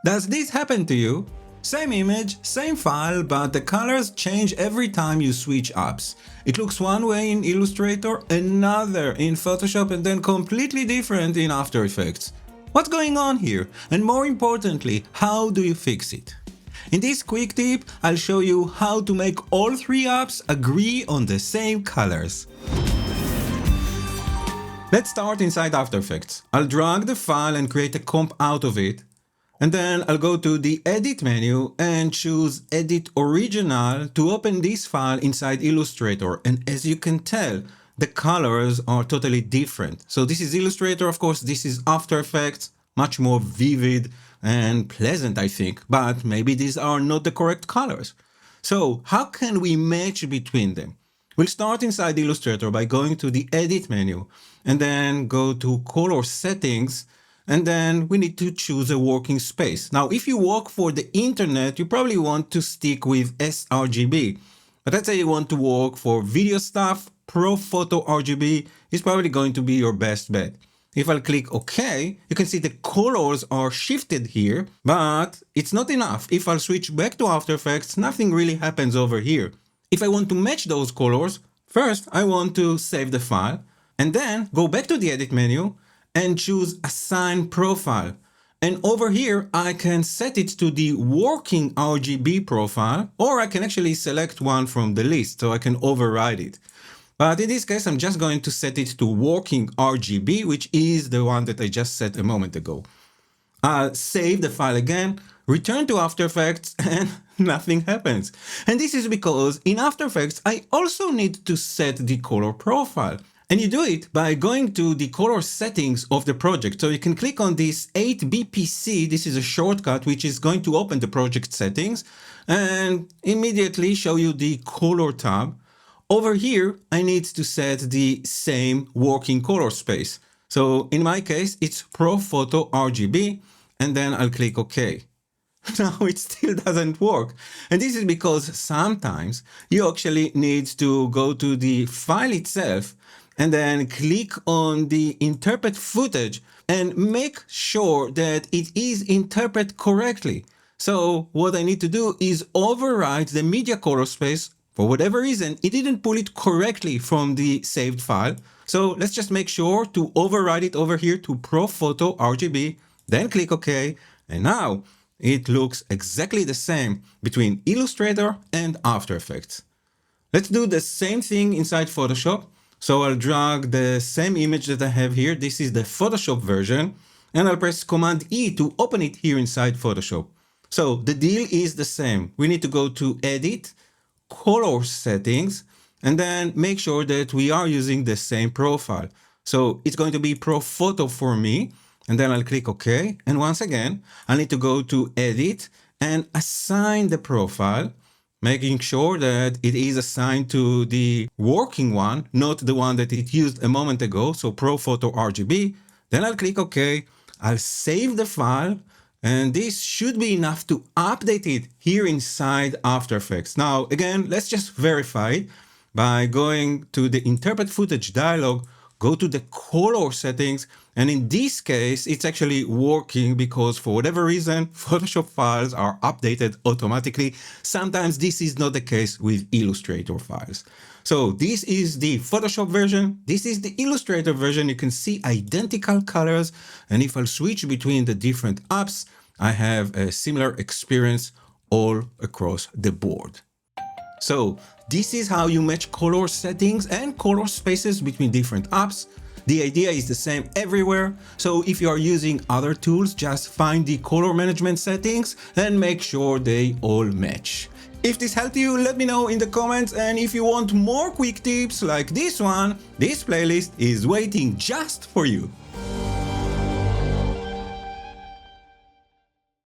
Does this happen to you? Same image, same file, but the colors change every time you switch apps. It looks one way in Illustrator, another in Photoshop, and then completely different in After Effects. What's going on here? And more importantly, how do you fix it? In this quick tip, I'll show you how to make all three apps agree on the same colors. Let's start inside After Effects. I'll drag the file and create a comp out of it. And then I'll go to the Edit menu and choose Edit Original to open this file inside Illustrator. And as you can tell, the colors are totally different. So this is Illustrator, of course, this is After Effects, much more vivid and pleasant, I think, but maybe these are not the correct colors. So how can we match between them? We'll start inside Illustrator by going to the Edit menu and then go to Color Settings. And then we need to choose a working space. Now, if you work for the internet, you probably want to stick with sRGB. But let's say you want to work for video stuff, Pro Photo RGB is probably going to be your best bet. If I'll click OK, you can see the colors are shifted here, but it's not enough. If I'll switch back to After Effects, nothing really happens over here. If I want to match those colors, first I want to save the file and then go back to the Edit menu and choose Assign Profile. And over here, I can set it to the working RGB profile, or I can actually select one from the list, so I can override it. But in this case, I'm just going to set it to working RGB, which is the one that I just set a moment ago. I'll save the file again, return to After Effects, and nothing happens. And this is because in After Effects, I also need to set the color profile. And you do it by going to the color settings of the project. So you can click on this 8BPC. This is a shortcut which is going to open the project settings and immediately show you the color tab. Over here, I need to set the same working color space. So in my case, it's Pro Photo RGB, and then I'll click OK. Now it still doesn't work. And this is because sometimes you actually need to go to the file itself and then click on the interpret footage and make sure that it is interpreted correctly. So what I need to do is override the media color space. For whatever reason, it didn't pull it correctly from the saved file. So let's just make sure to override it over here to Pro Photo RGB, then click OK. And now it looks exactly the same between Illustrator and After Effects. Let's do the same thing inside Photoshop. So I'll drag the same image that I have here. This is the Photoshop version, and I'll press Command E to open it here inside Photoshop. So the deal is the same. We need to go to Edit, Color Settings, and then make sure that we are using the same profile. So it's going to be Pro Photo for me, and then I'll click OK. And once again, I need to go to Edit and assign the profile, making sure that it is assigned to the working one, not the one that it used a moment ago, so Pro Photo RGB. Then I'll click OK, I'll save the file, and this should be enough to update it here inside After Effects. Now, again, let's just verify it by going to the Interpret Footage dialog, go to the color settings, and in this case, it's actually working because for whatever reason, Photoshop files are updated automatically. Sometimes this is not the case with Illustrator files. So this is the Photoshop version. This is the Illustrator version. You can see identical colors. And if I'll switch between the different apps, I have a similar experience all across the board. So this is how you match color settings and color spaces between different apps. The idea is the same everywhere. So if you are using other tools, just find the color management settings and make sure they all match. If this helped you, let me know in the comments. And if you want more quick tips like this one, this playlist is waiting just for you.